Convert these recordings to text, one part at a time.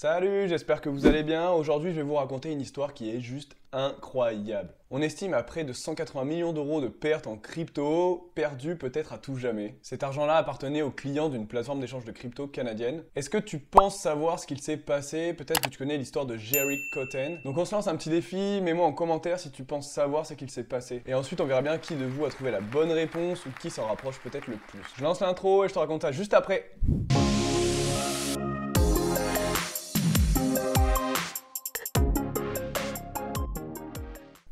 Salut, j'espère que vous allez bien. Aujourd'hui, je vais vous raconter une histoire qui est juste incroyable. On estime à près de 180 millions d'euros de pertes en crypto, perdus peut-être à tout jamais. Cet argent-là appartenait aux clients d'une plateforme d'échange de crypto canadienne. Est-ce que tu penses savoir ce qu'il s'est passé? Peut-être que tu connais l'histoire de Jerry Cotten. Donc on se lance un petit défi, mets-moi en commentaire si tu penses savoir ce qu'il s'est passé. Et ensuite, on verra bien qui de vous a trouvé la bonne réponse ou qui s'en rapproche peut-être le plus. Je lance l'intro et je te raconte ça juste après.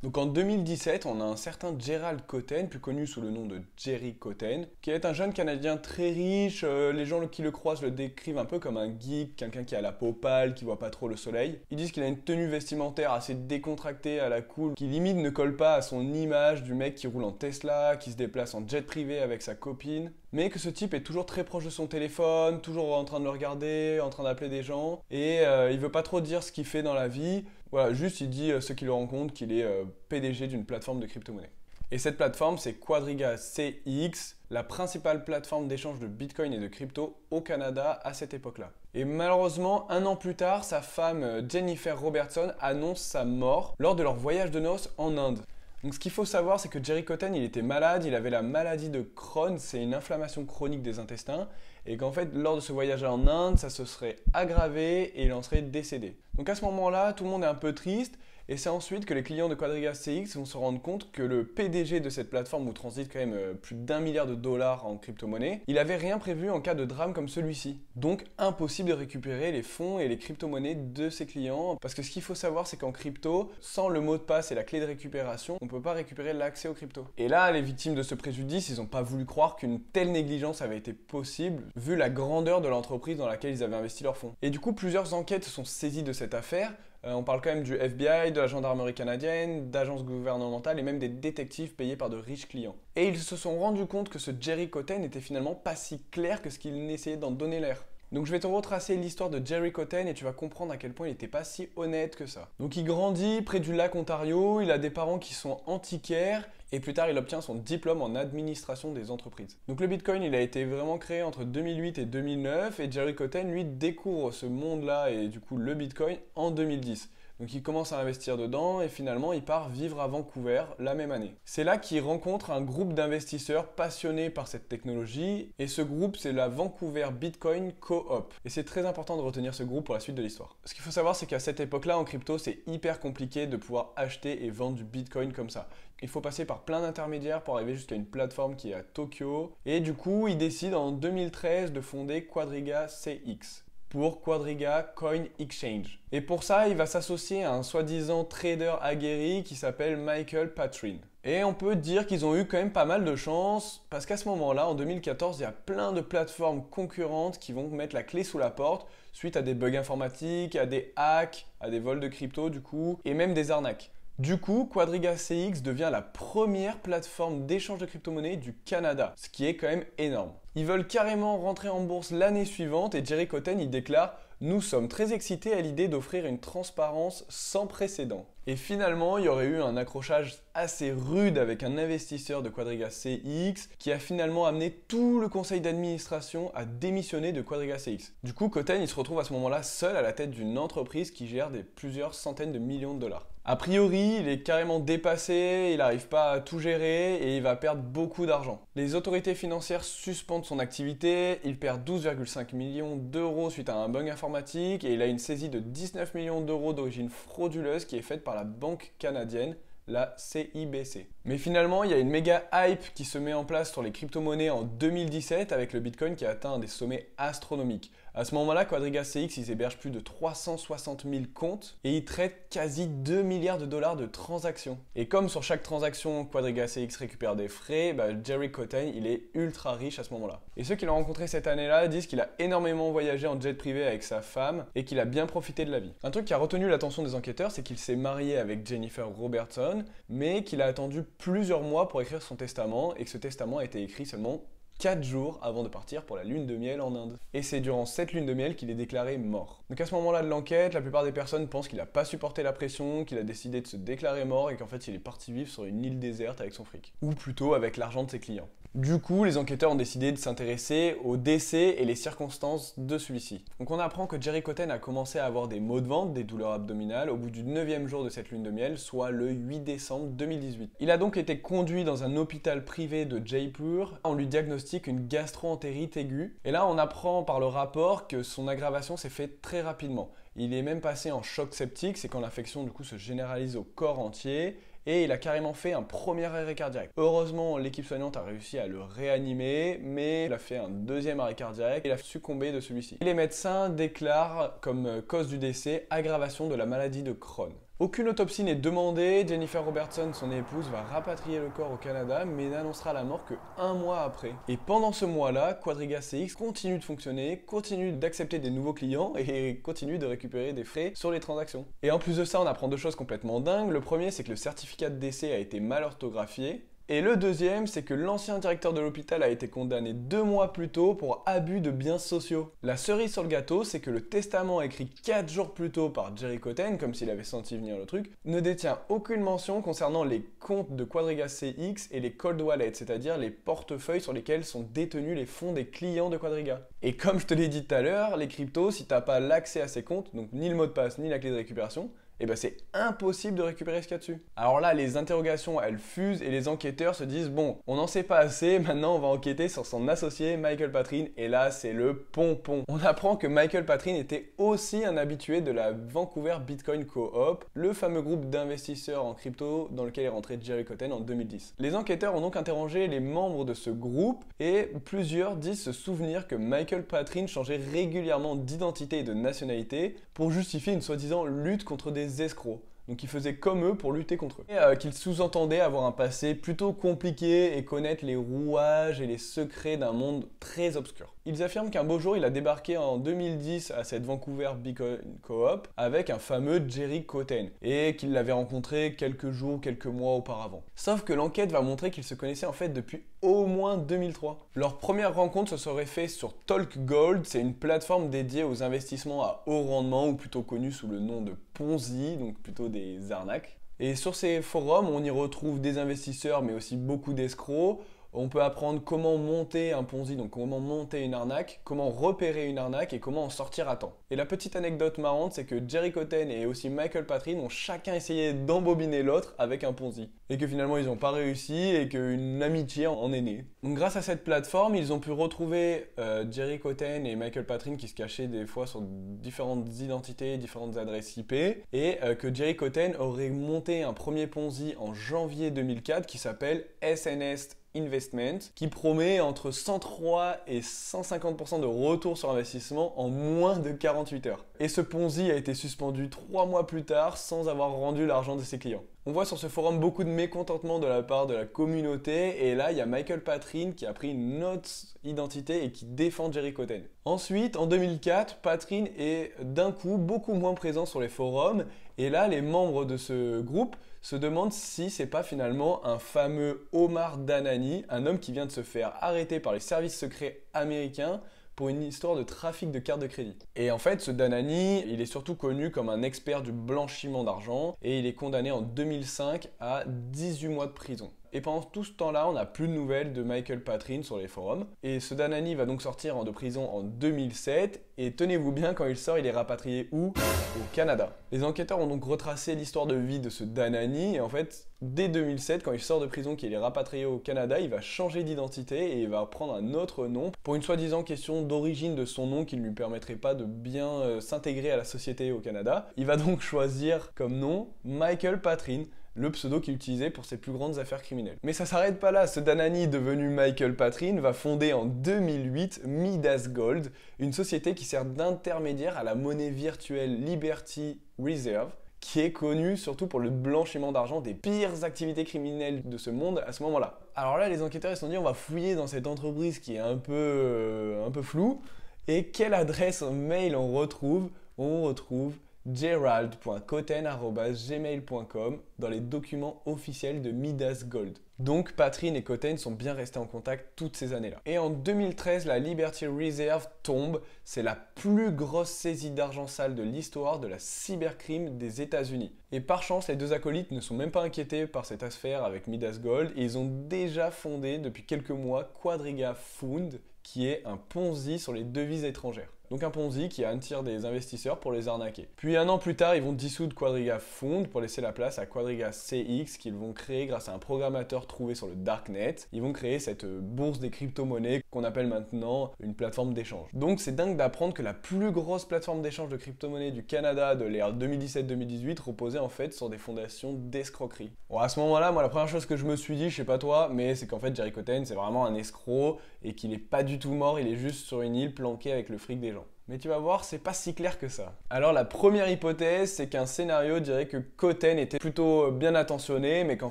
Donc en 2017, on a un certain Gerald Cotten, plus connu sous le nom de Jerry Cotten, qui est un jeune Canadien très riche. Les gens qui le croisent le décrivent un peu comme un geek, quelqu'un qui a la peau pâle, qui voit pas trop le soleil. Ils disent qu'il a une tenue vestimentaire assez décontractée, à la cool, qui limite ne colle pas à son image du mec qui roule en Tesla, qui se déplace en jet privé avec sa copine. Mais que ce type est toujours très proche de son téléphone, toujours en train de le regarder, en train d'appeler des gens, et il veut pas trop dire ce qu'il fait dans la vie. Voilà, juste il dit ceux qui le rencontrent qu'il est PDG d'une plateforme de crypto-monnaie. Et cette plateforme, c'est Quadriga CX, la principale plateforme d'échange de Bitcoin et de crypto au Canada à cette époque-là. Et malheureusement, un an plus tard, sa femme Jennifer Robertson annonce sa mort lors de leur voyage de noces en Inde. Donc ce qu'il faut savoir, c'est que Jerry Cotten, il était malade, il avait la maladie de Crohn, c'est une inflammation chronique des intestins, et qu'en fait, lors de ce voyage en Inde, ça se serait aggravé et il en serait décédé. Donc à ce moment-là, tout le monde est un peu triste, et c'est ensuite que les clients de Quadriga CX vont se rendre compte que le PDG de cette plateforme où transite quand même plus d'1 milliard de dollars en crypto-monnaie, il avait rien prévu en cas de drame comme celui-ci. Donc impossible de récupérer les fonds et les crypto-monnaies de ses clients, parce que ce qu'il faut savoir, c'est qu'en crypto, sans le mot de passe et la clé de récupération, on ne peut pas récupérer l'accès aux crypto. Et là, les victimes de ce préjudice, ils n'ont pas voulu croire qu'une telle négligence avait été possible, vu la grandeur de l'entreprise dans laquelle ils avaient investi leurs fonds. Et du coup, plusieurs enquêtes se sont saisies de cette affaire. On parle quand même du FBI, de la gendarmerie canadienne, d'agences gouvernementales et même des détectives payés par de riches clients. Et ils se sont rendus compte que ce Jerry Cotten n'était finalement pas si clair que ce qu'il essayait d'en donner l'air. Donc je vais te retracer l'histoire de Jerry Cotten et tu vas comprendre à quel point il n'était pas si honnête que ça. Donc il grandit près du lac Ontario, il a des parents qui sont antiquaires et plus tard il obtient son diplôme en administration des entreprises. Donc le Bitcoin il a été vraiment créé entre 2008 et 2009 et Jerry Cotten lui découvre ce monde-là et du coup le Bitcoin en 2010. Donc il commence à investir dedans et finalement il part vivre à Vancouver la même année. C'est là qu'il rencontre un groupe d'investisseurs passionnés par cette technologie et ce groupe c'est la Vancouver Bitcoin Co-op. Et c'est très important de retenir ce groupe pour la suite de l'histoire. Ce qu'il faut savoir c'est qu'à cette époque-là en crypto c'est hyper compliqué de pouvoir acheter et vendre du Bitcoin comme ça. Il faut passer par plein d'intermédiaires pour arriver jusqu'à une plateforme qui est à Tokyo. Et du coup il décide en 2013 de fonder Quadriga CX. Pour Quadriga Coin Exchange. Et pour ça, il va s'associer à un soi-disant trader aguerri qui s'appelle Michael Patrin. Et on peut dire qu'ils ont eu quand même pas mal de chance parce qu'à ce moment-là, en 2014, il y a plein de plateformes concurrentes qui vont mettre la clé sous la porte suite à des bugs informatiques, à des hacks, à des vols de crypto du coup, et même des arnaques. Du coup, Quadriga CX devient la première plateforme d'échange de crypto-monnaies du Canada, ce qui est quand même énorme. Ils veulent carrément rentrer en bourse l'année suivante et Jerry Cotten il déclare « Nous sommes très excités à l'idée d'offrir une transparence sans précédent ». Et finalement, il y aurait eu un accrochage assez rude avec un investisseur de Quadriga CX qui a finalement amené tout le conseil d'administration à démissionner de Quadriga CX. Du coup, Cotten il se retrouve à ce moment-là seul à la tête d'une entreprise qui gère plusieurs centaines de millions de dollars. A priori, il est carrément dépassé, il n'arrive pas à tout gérer et il va perdre beaucoup d'argent. Les autorités financières suspendent son activité, il perd 12,5 millions d'euros suite à un bug informatique et il a une saisie de 19 millions d'euros d'origine frauduleuse qui est faite par la banque canadienne, la CIBC. Mais finalement, il y a une méga hype qui se met en place sur les crypto-monnaies en 2017 avec le Bitcoin qui a atteint des sommets astronomiques. À ce moment-là, Quadriga CX, ils hébergent plus de 360 000 comptes et ils traitent quasi 2 milliards de dollars de transactions. Et comme sur chaque transaction, Quadriga CX récupère des frais, Jerry Cotten, il est ultra riche à ce moment-là. Et ceux qui l'ont rencontré cette année-là disent qu'il a énormément voyagé en jet privé avec sa femme et qu'il a bien profité de la vie. Un truc qui a retenu l'attention des enquêteurs, c'est qu'il s'est marié avec Jennifer Robertson, mais qu'il a attendu plusieurs mois pour écrire son testament et que ce testament a été écrit seulement 4 jours avant de partir pour la lune de miel en Inde. Et c'est durant cette lune de miel qu'il est déclaré mort. Donc à ce moment-là de l'enquête, la plupart des personnes pensent qu'il n'a pas supporté la pression, qu'il a décidé de se déclarer mort et qu'en fait il est parti vivre sur une île déserte avec son fric. Ou plutôt avec l'argent de ses clients. Du coup, les enquêteurs ont décidé de s'intéresser au décès et les circonstances de celui-ci. Donc on apprend que Jerry Cotten a commencé à avoir des maux de ventre, des douleurs abdominales au bout du 9e jour de cette lune de miel, soit le 8 décembre 2018. Il a donc été conduit dans un hôpital privé de Jaipur. On lui diagnostique une gastro-entérite aiguë. Et là, on apprend par le rapport que son aggravation s'est faite très rapidement. Il est même passé en choc septique, c'est quand l'infection du coup se généralise au corps entier. Et il a carrément fait un premier arrêt cardiaque. Heureusement, l'équipe soignante a réussi à le réanimer, mais il a fait un deuxième arrêt cardiaque et il a succombé de celui-ci. Les médecins déclarent comme cause du décès aggravation de la maladie de Crohn. Aucune autopsie n'est demandée, Jennifer Robertson, son épouse, va rapatrier le corps au Canada, mais n'annoncera la mort que 1 mois après. Et pendant ce mois-là, Quadriga CX continue de fonctionner, continue d'accepter des nouveaux clients et continue de récupérer des frais sur les transactions. Et en plus de ça, on apprend 2 choses complètement dingues. Le premier, c'est que le certificat de décès a été mal orthographié. Et le deuxième, c'est que l'ancien directeur de l'hôpital a été condamné 2 mois plus tôt pour abus de biens sociaux. La cerise sur le gâteau, c'est que le testament écrit 4 jours plus tôt par Jerry Cotten, comme s'il avait senti venir le truc, ne détient aucune mention concernant les comptes de Quadriga CX et les cold wallets, c'est-à-dire les portefeuilles sur lesquels sont détenus les fonds des clients de Quadriga. Et comme je te l'ai dit tout à l'heure, les cryptos, si t'as pas l'accès à ces comptes, donc ni le mot de passe ni la clé de récupération, et ben c'est impossible de récupérer ce qu'il y a dessus. Alors là, les interrogations, elles fusent et les enquêteurs se disent bon, on n'en sait pas assez, maintenant on va enquêter sur son associé Michael Patryn, et là c'est le pompon. On apprend que Michael Patryn était aussi un habitué de la Vancouver Bitcoin Co-op, le fameux groupe d'investisseurs en crypto dans lequel est rentré Jerry Cotten en 2010. Les enquêteurs ont donc interrogé les membres de ce groupe et plusieurs disent se souvenir que Michael Patryn changeait régulièrement d'identité et de nationalité pour justifier une soi-disant lutte contre des escrocs. Donc ils faisaient comme eux pour lutter contre eux. Et qu'ils sous-entendaient avoir un passé plutôt compliqué et connaître les rouages et les secrets d'un monde très obscur. Ils affirment qu'un beau jour, il a débarqué en 2010 à cette Vancouver Bitcoin Co-op avec un fameux Jerry Cotten et qu'il l'avait rencontré quelques jours, quelques mois auparavant. Sauf que l'enquête va montrer qu'ils se connaissaient en fait depuis au moins 2003. Leur première rencontre se serait faite sur Talk Gold, c'est une plateforme dédiée aux investissements à haut rendement ou plutôt connue sous le nom de Ponzi, donc plutôt des arnaques. Et sur ces forums, on y retrouve des investisseurs mais aussi beaucoup d'escrocs. On peut apprendre comment monter un Ponzi, donc comment monter une arnaque, comment repérer une arnaque et comment en sortir à temps. Et la petite anecdote marrante, c'est que Jerry Cotten et aussi Michael Patryn ont chacun essayé d'embobiner l'autre avec un Ponzi. Et que finalement ils n'ont pas réussi et qu'une amitié en est née. Donc grâce à cette plateforme, ils ont pu retrouver Jerry Cotten et Michael Patryn qui se cachaient des fois sur différentes identités, différentes adresses IP. Et que Jerry Cotten aurait monté un premier Ponzi en janvier 2004 qui s'appelle SNS Investment, qui promet entre 103 et 150% de retour sur investissement en moins de 48 heures. Et ce Ponzi a été suspendu 3 mois plus tard sans avoir rendu l'argent de ses clients. On voit sur ce forum beaucoup de mécontentement de la part de la communauté et là il y a Michael Patryn qui a pris une autre identité et qui défend Jerry Cotten. Ensuite, en 2004, Patryn est d'un coup beaucoup moins présent sur les forums et là les membres de ce groupe se demandent si c'est pas finalement un fameux Omar Dhanani, un homme qui vient de se faire arrêter par les services secrets américains pour une histoire de trafic de cartes de crédit. Et en fait, ce Dhanani, il est surtout connu comme un expert du blanchiment d'argent et il est condamné en 2005 à 18 mois de prison. Et pendant tout ce temps-là, on n'a plus de nouvelles de Michael Patryn sur les forums. Et ce Dhanani va donc sortir de prison en 2007. Et tenez-vous bien, quand il sort, il est rapatrié où? Au Canada. Les enquêteurs ont donc retracé l'histoire de vie de ce Dhanani. Et en fait, dès 2007, quand il sort de prison, qu'il est rapatrié au Canada, il va changer d'identité et il va prendre un autre nom pour une soi-disant question d'origine de son nom qui ne lui permettrait pas de bien s'intégrer à la société au Canada. Il va donc choisir comme nom Michael Patryn, le pseudo qu'il utilisait pour ses plus grandes affaires criminelles. Mais ça s'arrête pas là, ce Dhanani devenu Michael Patryn va fonder en 2008 Midas Gold, une société qui sert d'intermédiaire à la monnaie virtuelle Liberty Reserve, qui est connue surtout pour le blanchiment d'argent des pires activités criminelles de ce monde à ce moment-là. Alors là, les enquêteurs ils se sont dit on va fouiller dans cette entreprise qui est un peu floue, et quelle adresse mail on retrouve? On retrouve gerald.cotten@gmail.com dans les documents officiels de Midas Gold. Donc Patrine et Koten sont bien restés en contact toutes ces années-là. Et en 2013, la Liberty Reserve tombe. C'est la plus grosse saisie d'argent sale de l'histoire de la cybercrime des États-Unis. Et par chance, les deux acolytes ne sont même pas inquiétés par cette affaire avec Midas Gold et ils ont déjà fondé depuis quelques mois Quadriga Fund, qui est un Ponzi sur les devises étrangères. Donc un Ponzi qui attire des investisseurs pour les arnaquer. Puis un an plus tard, ils vont dissoudre Quadriga Fund pour laisser la place à Quadriga CX qu'ils vont créer grâce à un programmateur trouvé sur le Darknet. Ils vont créer cette bourse des crypto-monnaies qu'on appelle maintenant une plateforme d'échange. Donc c'est dingue d'apprendre que la plus grosse plateforme d'échange de crypto-monnaies du Canada de l'ère 2017-2018 reposait en fait sur des fondations d'escroquerie. Bon, à ce moment-là, moi la première chose que je me suis dit, je sais pas toi, mais c'est qu'en fait Jerry Koten c'est vraiment un escroc et qu'il n'est pas du tout mort, il est juste sur une île planqué avec le fric des gens. Mais tu vas voir, c'est pas si clair que ça. Alors la première hypothèse, c'est qu'un scénario dirait que Koten était plutôt bien attentionné, mais qu'en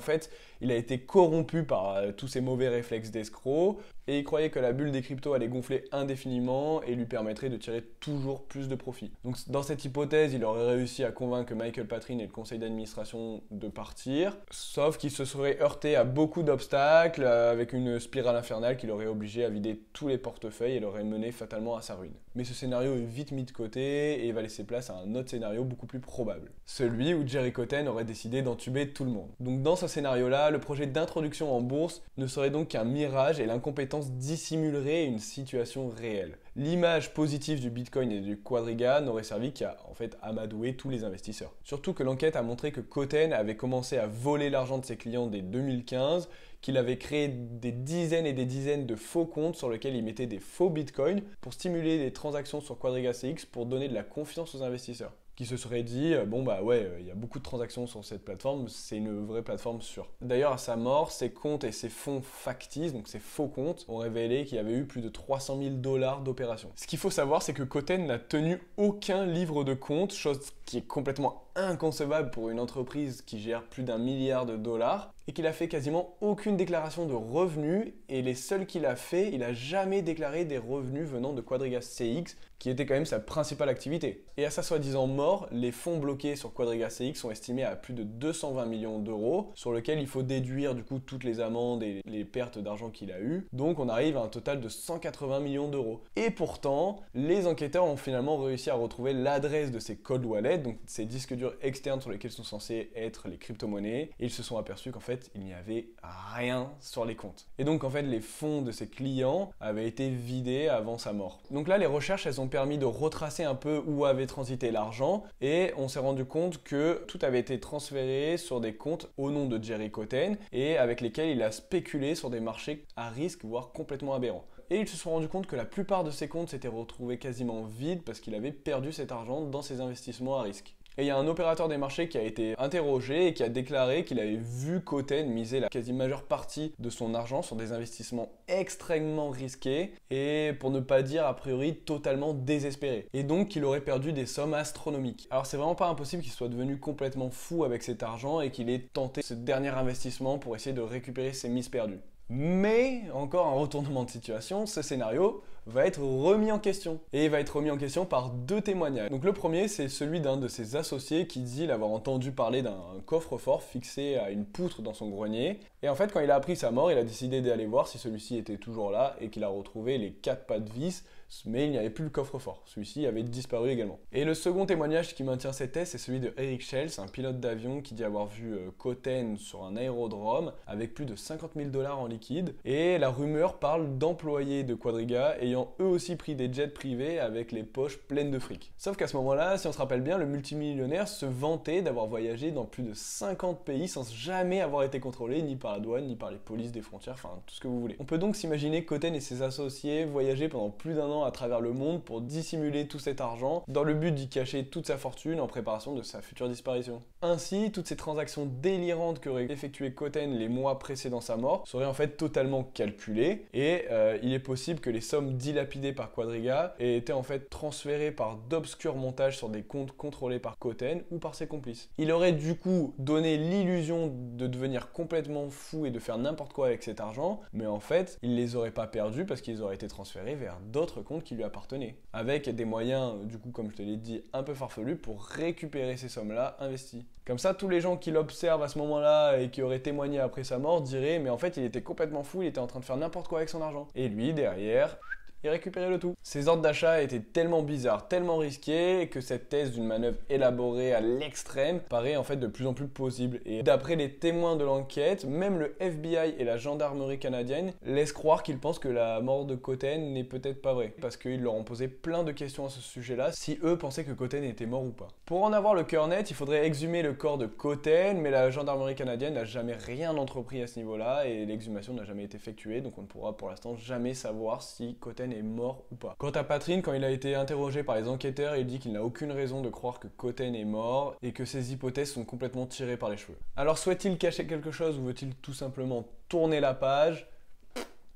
fait, il a été corrompu par tous ces mauvais réflexes d'escroc, et il croyait que la bulle des cryptos allait gonfler indéfiniment et lui permettrait de tirer toujours plus de profit. Donc dans cette hypothèse, il aurait réussi à convaincre Michael Patrine et le conseil d'administration de partir, sauf qu'il se serait heurté à beaucoup d'obstacles, avec une spirale infernale qui l'aurait obligé à vider tous les portefeuilles et l'aurait mené fatalement à sa ruine. Mais ce scénario est vite mis de côté et va laisser place à un autre scénario beaucoup plus probable. Celui où Jerry Koten aurait décidé d'entuber tout le monde. Donc dans ce scénario-là, le projet d'introduction en bourse ne serait donc qu'un mirage et l'incompétence dissimulerait une situation réelle. L'image positive du Bitcoin et du Quadriga n'aurait servi qu'à en fait amadouer tous les investisseurs. Surtout que l'enquête a montré que Koten avait commencé à voler l'argent de ses clients dès 2015, qu'il avait créé des dizaines et des dizaines de faux comptes sur lesquels il mettait des faux bitcoins pour stimuler les transactions sur Quadriga CX pour donner de la confiance aux investisseurs. Qui se seraient dit, bon bah ouais, il y a beaucoup de transactions sur cette plateforme, c'est une vraie plateforme sûre. D'ailleurs, à sa mort, ses comptes et ses fonds factices, donc ses faux comptes, ont révélé qu'il y avait eu plus de 300 000 $ d'opérations. Ce qu'il faut savoir, c'est que Koten n'a tenu aucun livre de compte, chose qui est complètement inconcevable pour une entreprise qui gère plus d'1 milliard de dollars, et qu'il a fait quasiment aucune déclaration de revenus, et les seuls qu'il a fait, il a jamais déclaré des revenus venant de Quadriga CX, qui était quand même sa principale activité. Et à sa soi-disant mort, les fonds bloqués sur Quadriga CX sont estimés à plus de 220 millions d'euros, sur lequel il faut déduire du coup toutes les amendes et les pertes d'argent qu'il a eues. Donc on arrive à un total de 180 millions d'euros. Et pourtant, les enquêteurs ont finalement réussi à retrouver l'adresse de ces cold wallets, donc ces disques durs externes sur lesquels sont censés être les crypto-monnaies, et ils se sont aperçus qu'en fait, il n'y avait rien sur les comptes. Et donc en fait, les fonds de ses clients avaient été vidés avant sa mort. Donc là, les recherches, elles ont permis de retracer un peu où avait transité l'argent, et on s'est rendu compte que tout avait été transféré sur des comptes au nom de Jerry Koten, et avec lesquels il a spéculé sur des marchés à risque, voire complètement aberrants. Et ils se sont rendus compte que la plupart de ses comptes s'étaient retrouvés quasiment vides parce qu'il avait perdu cet argent dans ses investissements à risque. Et il y a un opérateur des marchés qui a été interrogé et qui a déclaré qu'il avait vu Koten miser la quasi majeure partie de son argent sur des investissements extrêmement risqués et pour ne pas dire a priori totalement désespérés. Et donc qu'il aurait perdu des sommes astronomiques. Alors c'est vraiment pas impossible qu'il soit devenu complètement fou avec cet argent et qu'il ait tenté ce dernier investissement pour essayer de récupérer ses mises perdues. Mais, encore un retournement de situation, ce scénario va être remis en question. Et il va être remis en question par deux témoignages. Donc le premier, c'est celui d'un de ses associés qui dit l'avoir entendu parler d'un coffre-fort fixé à une poutre dans son grenier. Et en fait, quand il a appris sa mort, il a décidé d'aller voir si celui-ci était toujours là et qu'il a retrouvé les 4 pattes vis, mais il n'y avait plus le coffre-fort. Celui-ci avait disparu également. Et le second témoignage qui maintient cette thèse, c'est celui de Eric Schels, un pilote d'avion qui dit avoir vu Koten sur un aérodrome avec plus de 50 000 $ en liquide. Et la rumeur parle d'employés de Quadriga ayant eux aussi pris des jets privés avec les poches pleines de fric. Sauf qu'à ce moment-là, si on se rappelle bien, le multimillionnaire se vantait d'avoir voyagé dans plus de 50 pays sans jamais avoir été contrôlé ni par la douane, ni par les polices des frontières, enfin tout ce que vous voulez. On peut donc s'imaginer Koten et ses associés voyager pendant plus d'1 an à travers le monde pour dissimuler tout cet argent dans le but d'y cacher toute sa fortune en préparation de sa future disparition. Ainsi, toutes ces transactions délirantes qu'aurait effectué Koten les mois précédant sa mort seraient en fait totalement calculées et il est possible que les sommes dilapidées par Quadriga aient été en fait transférées par d'obscurs montages sur des comptes contrôlés par Koten ou par ses complices. Il aurait du coup donné l'illusion de devenir complètement fou et de faire n'importe quoi avec cet argent, mais en fait, il les aurait pas perdus parce qu'ils auraient été transférés vers d'autres compte qui lui appartenait. Avec des moyens, du coup, comme je te l'ai dit, un peu farfelus pour récupérer ces sommes-là investies. Comme ça, tous les gens qui l'observent à ce moment-là et qui auraient témoigné après sa mort diraient mais en fait il était complètement fou, il était en train de faire n'importe quoi avec son argent. Et lui, derrière, il récupérait le tout. Ces ordres d'achat étaient tellement bizarres, tellement risqués, que cette thèse d'une manœuvre élaborée à l'extrême paraît en fait de plus en plus possible. Et d'après les témoins de l'enquête, même le FBI et la gendarmerie canadienne laissent croire qu'ils pensent que la mort de Cotten n'est peut-être pas vraie. Parce qu'ils leur ont posé plein de questions à ce sujet-là, si eux pensaient que Cotten était mort ou pas. Pour en avoir le cœur net, il faudrait exhumer le corps de Cotten, mais la gendarmerie canadienne n'a jamais rien entrepris à ce niveau-là, et l'exhumation n'a jamais été effectuée, donc on ne pourra pour l'instant jamais savoir si Cotten est mort ou pas. Quant à Patrick, quand il a été interrogé par les enquêteurs, il dit qu'il n'a aucune raison de croire que Cotten est mort et que ses hypothèses sont complètement tirées par les cheveux. Alors souhaite-t-il cacher quelque chose ou veut-il tout simplement tourner la page ?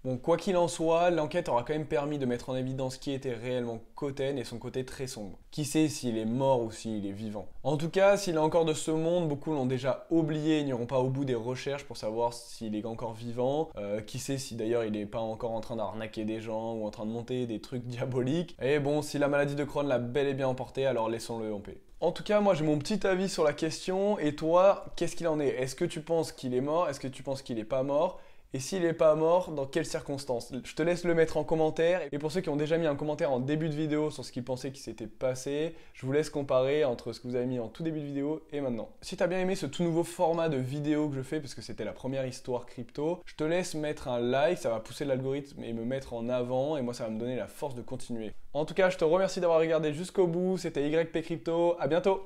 Bon, quoi qu'il en soit, l'enquête aura quand même permis de mettre en évidence qui était réellement Cotten et son côté très sombre. Qui sait s'il est mort ou s'il est vivant. En tout cas, s'il est encore de ce monde, beaucoup l'ont déjà oublié et n'iront pas au bout des recherches pour savoir s'il est encore vivant. Qui sait si d'ailleurs il n'est pas encore en train d'arnaquer des gens ou en train de monter des trucs diaboliques. Et bon, si la maladie de Crohn l'a bel et bien emporté, alors laissons-le en paix. En tout cas, moi j'ai mon petit avis sur la question. Et toi, qu'est-ce qu'il en est? Est-ce que tu penses qu'il est mort? Est-ce que tu penses qu'il n'est pas mort? Et s'il n'est pas mort, dans quelles circonstances? Je te laisse le mettre en commentaire. Et pour ceux qui ont déjà mis un commentaire en début de vidéo sur ce qu'ils pensaient qui s'était passé, je vous laisse comparer entre ce que vous avez mis en tout début de vidéo et maintenant. Si tu as bien aimé ce tout nouveau format de vidéo que je fais, parce que c'était la première histoire crypto, je te laisse mettre un like, ça va pousser l'algorithme et me mettre en avant, et moi ça va me donner la force de continuer. En tout cas, je te remercie d'avoir regardé jusqu'au bout, c'était YP Crypto, à bientôt!